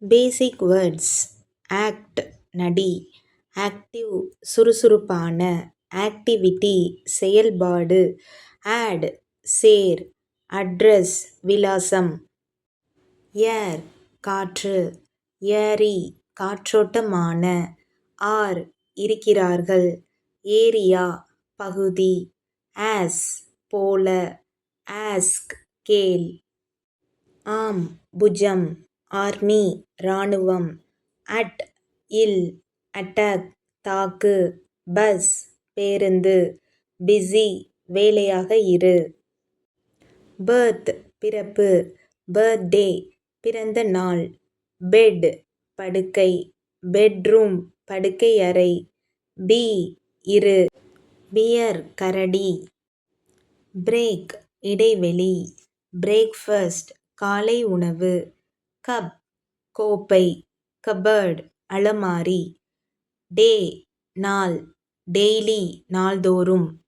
பேசிக் words. Act நடி, active சுறுசுறுப்பான, activity செயல்பாடு, ஆட் சேர், அட்ரஸ் விலாசம், ஏர் காற்று, ஏரி காற்றோட்டமான, ஆர் இருக்கிறார்கள், ஏரியா பகுதி, ஆஸ் போல, ஆஸ்க் கேள், ஆம் புஜம், ஆர்மி இராணுவம், அட் இல், அட்டாக் தாக்கு, பஸ் பேருந்து, பிஸி வேலையாக இரு, பர்த் பிறப்பு, பர்த்டே பிறந்த நாள், பெட் படுக்கை, பெட்ரூம் படுக்கையறை, பி இரு, பியர் கரடி, பிரேக் இடைவெளி, பிரேக்ஃபாஸ்ட் காலை உணவு, கப் கோப்பை, கபர்ட் அலமாரி, டே நாள், டெய்லி நாள்தோறும்,